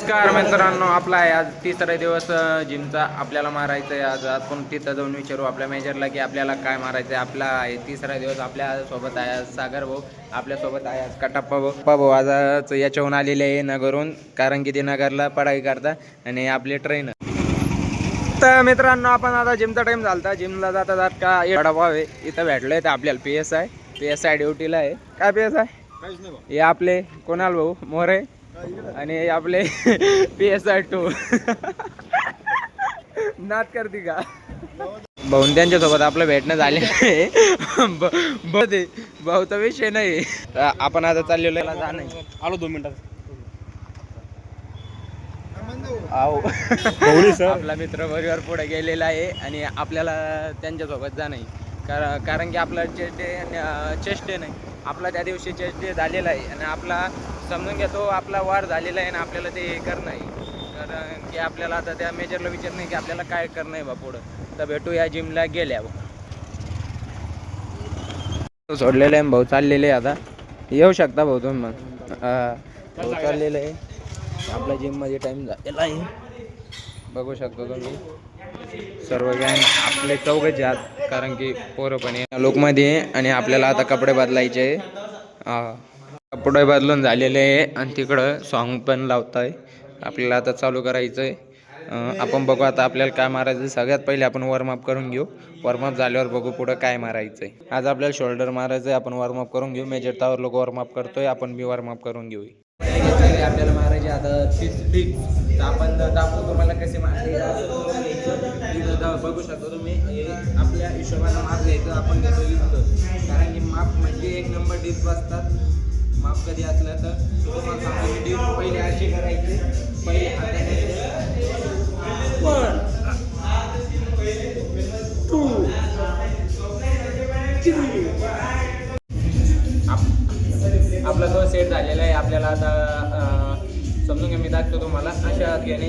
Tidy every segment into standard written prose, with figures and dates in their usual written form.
नमस्कार मित्रांनो, आपला आहे आज तिसरा दिवस जिमचा. आपल्याला मारायचं आहे आज. आपण तिथं जाऊन विचारू आपल्या मेजरला की आपल्याला काय मारायचं आहे. आपला आहे तिसरा दिवस. आपल्यासोबत आहे आज सागर भाऊ, आपल्यासोबत आहे आज कटाप्पा भाऊ. भाऊ आज याच्याहून आलेले आहे नगरहून, कारण की ते नगरला पढाई करता आणि आपले ट्रेनर. तर मित्रांनो, आपण आता जिमचा टाइम झाला. जिमला जाता जात का वडापाव आहे इथं भेटलोय. तर आपल्याला PSI ड्युटीला आहे. काय PSI हे आपले कोणाल भाऊ मोरे आणि आपले PSI 2 नाद करते का भाऊन. त्यांच्यासोबत आपलं भेटणं झालेलं आहे. भाऊचा विषय नाही. आपण आता चाललेलो आलो 2 मिनिटात. आपला मित्र बरोबर पुढे गेलेला आहे आणि आपल्याला त्यांच्यासोबत जाणं आहे. कारण की आपला चेस्ट डे नाही, आपला त्या दिवशी चेस्ट डे झालेला आहे आणि आपला समजून घेतो आपला वार झालेला आहे आणि आपल्याला ते करणं आहे. कारण की आपल्याला आता त्या मेजरला विचारणं आहे की आपल्याला काय करणं आहे बा पुढं. तर भेटू या जिमला गेल्या सोडलेलं आहे. भाऊ चाललेले आहे. आता येऊ शकता भाऊ तुम्ही. मग भाऊ चाललेलं आहे. आपल्या जिममध्ये टाईम झालेला आहे. बघू शकतो तुम्ही सर्व गँग आपले चौघच आहात, कारण की पोरं पण लोकमध्ये आणि आपल्याला आता कपडे बदलायचे. कपडे बदलून झालेले आहे आणि तिकडं सॉन्ग पण लावत आहे. आपल्याला आता चालू करायचं आहे. आपण बघू आता आपल्याला काय मारायचं. सगळ्यात पहिले आपण वॉर्मअप करून घेऊ. वॉर्मअप झाल्यावर बघू पुढं काय मारायचं आहे. आज आपल्याला शोल्डर मारायचं आहे. आपण वॉर्मअप करून घेऊ. मेजर तावर लोक वॉर्मअप करतोय, आपण बी वॉर्मअप करून घेऊ. आपल्याला मारायचे आता 30 फिक्स. आपण दाखवतो तुम्हाला कसे मारायचे. बघू शकतो तुम्ही. आपल्या हिशोबाने माप घ्यायचं. आपण घेतो लिहितो, कारण की माप म्हणजे 1 नंबर डिप असतात. माप कधी असलं तर तुम्हाला सांगतो. डिप पहिले अशी करायची. पहिले हाताने 1 2 3. आपला तो सेट झालेला आहे. आपल्याला आता समजून घ्या, मी दाखवतो तुम्हाला. अशा घेणे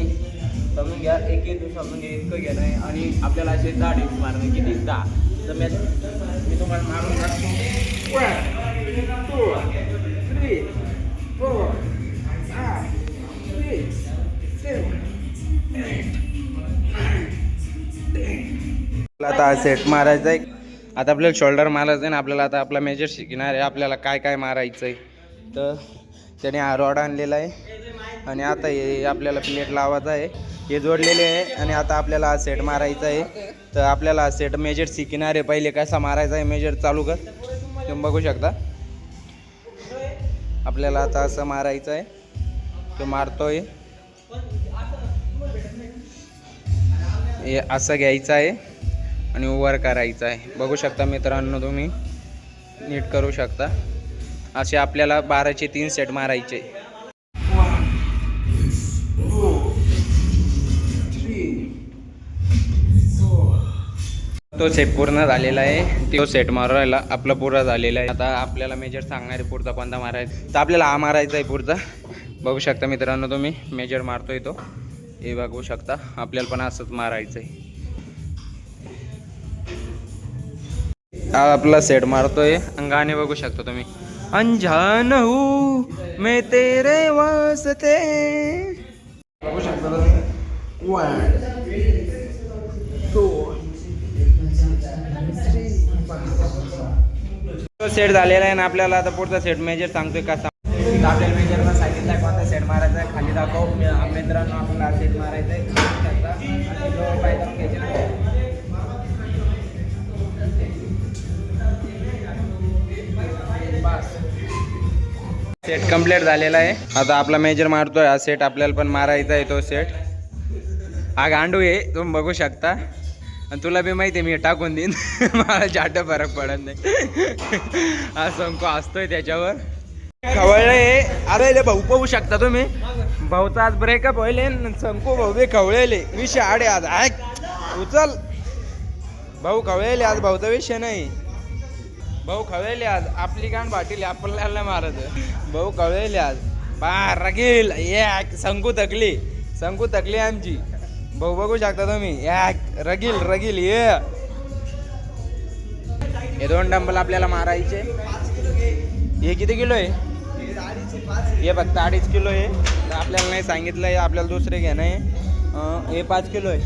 समजून घ्या. एक समजून घ्या, इतकं घेणं आहे आणि आपल्याला असे 10 डिप्स मारणे. किती 10. तर मी तुम्हाला मारून टाकतो. 1 2 3 4 5 6 7 8 9 आता सेट मारायचा आहे. आता आपल्याला शोल्डर मारायचं आहे ना. आपल्याला आता आपला मेजर शिकणार आहे. आपल्याला काय काय मारायचं आहे. तर त्याने हा रॉड आणलेला आहे आणि आता हे आपल्याला प्लेट लावायचं आहे. हे जोडलेले आहे आणि आता आपल्याला हा सेट मारायचा आहे. तर आपल्याला हा सेट मेजर शिकणार आहे. पहिले कसा मारायचा आहे मेजर चालू कर. तुम्ही बघू शकता. आपल्याला आता असं मारायचं आहे. तो मारतोय. हे असं घ्यायचं आहे आणि वर करायचं आहे. बघू शकता मित्रांनो, तुम्ही नीट करू शकता. असे आपल्याला 12चे 3 सेट मारायचे. 1 2 3 4. तो सेट पूर्ण झालेला आहे. तो सेट मारायला आपला पूर्ण झालेला आहे. आता आपल्याला मेजर सांगणार आहे पुढचा कोणता मारायचा. तर आपल्याला हा मारायचा आहे पुढचा. बघू शकता मित्रांनो, तुम्ही मेजर मारतोय तो. हे बघू शकता. आपल्याला पण असंच मारायचं आहे. हा आपला सेट मारतोय. गाणे बघू शकता तुम्ही. अनजान हूँ मैं तेरे वास्ते. बघू शकता तुम्ही. 1 2 3 सेट झालेला आहे ना. आपल्याला आता पुढचा सेट मेजर सांगतोय कसा. आपल्याला मेजरला सांगितलं कोणता सेट मारायचा आहे. खाली दाखव मित्रांनो. आपल्याला सेट मारायचा आहे. सेट कंप्लीट झालेला आहे. आता आपला मेजर मारतोय. हा सेट आपल्याला पण मारायचा आहे. तो सेट हा गांडू आहे, तुम्ही बघू शकता. आणि तुला बी माहिती आहे मी टाकून देईन. मला जाट फरक पडत नाही. हा संको असतोय त्याच्यावर. खवळले. अरे भाऊ पाहू शकता तुम्ही. भाऊचा आज ब्रेकअप होईल. संको भाऊ बी खवळले. विषय आडे आज. उचल. भाऊ खवळले आज. भाऊचा विषय नाही. भाऊ खवळले आज. आपली गाण भाटीले आपल्याला मारत. भाऊ खवळले आज. बार रगील. संकू थकली आमची. भाऊ बघू शकता तुम्ही. रगील रगील. हे 2 डंबल आपल्याला मारायचे. हे किती किलो आहे? हे फक्त 2.5 किलो आहे. आपल्याला नाही सांगितलं आहे, आपल्याला दुसरे घेणं आहे. हे 5 किलो आहे,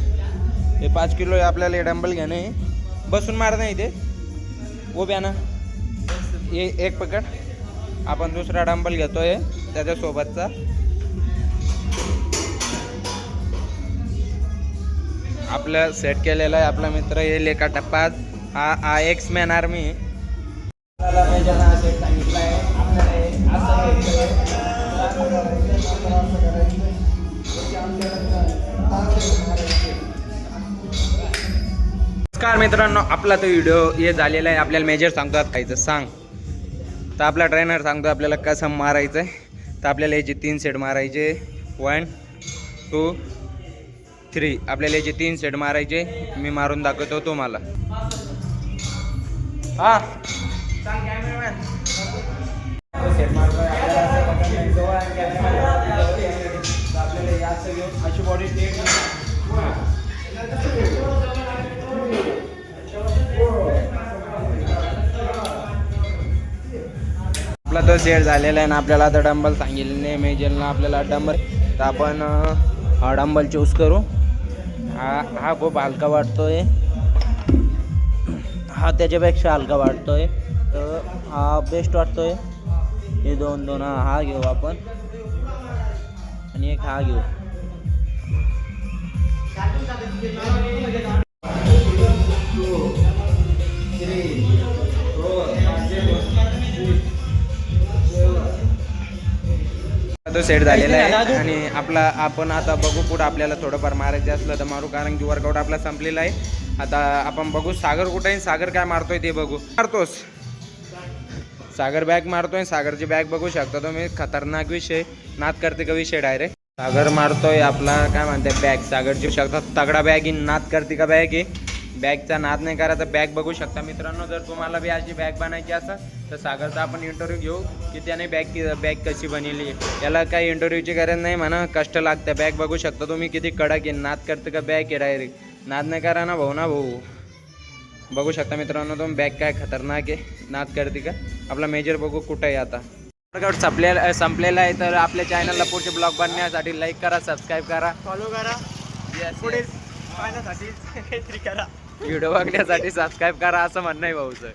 हे 5 किलो आहे. आपल्याला हे डंबल घेणं आहे. बसून मार नाही ते उभ्या ना. हे एक पकड. आपण दुसरा डंबल घेतोय त्याच्यासोबतचा. आपलं सेट केलेला आहे आपला मित्र येईल एका टप्प्यात. हा एक्स मॅन आर्मी सेट सांगितलं आहे नमस्कार मित्रांनो, आपला तो व्हिडिओ हे झालेला आहे. आपल्याला मेजर सांगतात खायचं सांग, तर आपला ट्रेनर सांगतो आपल्याला कसं मारायचं आहे. तर आपल्याला याचे 3 सेट मारायचे. 1 2 3. आपल्याला याचे 3 सेट मारायचे. मी मारून दाखवतो तुम्हाला. हा सांग कॅमेरामॅन. सेट मारतोय आपल्याला याचं घेऊन अशी बॉडी आपला तो सेट झालेला आहे ना. आपल्याला आता डंबल सांगितले मेजरला आपल्याला डंबल. तर आपण हा डंबल चूज करू. हा खूप हलका वाटतोय, हा त्याच्यापेक्षा हलका वाटतोय. तर हा बेस्ट वाटतोय. हे दोन हा घेऊ आपण आणि एक हा घेऊ. तो सेट झालेला आहे आणि आपण आता बघू कुठं आपल्याला थोडंफार मारायचं असलं तर मारू, कारण की वर्कआउट आपला संपलेला आहे. आता आपण बघू सागर कुठे आहे, सागर काय मारतोय ते बघू. मारतोस सागर बॅग मारतोय. सागरची बॅग बघू शकता तुम्ही. खतरनाक विषय, नाद करते का विषय डायरेक्ट. सागर मारतोय आपला काय म्हणते बॅग. सागरची शकता तगडा बॅग ही. नाद करते का बॅग आहे. बॅगचा नाद नाही करायचा. बॅग बघू शकता मित्रांनो. जर तुम्हाला बी अशी बॅग बनायची असेल तर सागरचा आपण इंटरव्ह्यू घेऊ की त्याने बॅग कशी बनवली. याला काही इंटरव्ह्यूची गरज नाही म्हणा, कष्ट लागतं. बॅग बघू शकता तुम्ही किती कडक आहे. नाद करते का बॅग आहे डायरेक्ट. नाद नाही करा ना भाऊ. बघू शकता मित्रांनो तुम्ही बॅग काय खतरनाक आहे. नाद करते का. आपला मेजर बघू कुठं आहे आता. वर्कआउट संपलेला आहे. तर आपल्या चॅनलला पुढचे ब्लॉग बनण्यासाठी लाईक करा, सबस्क्राईब करा, फॉलो करा. पुढे पाहण्यासाठी काहीतरी करा. व्हिडिओ बघण्यासाठी सबस्क्राईब करा असं म्हणणं आहे भाऊचं.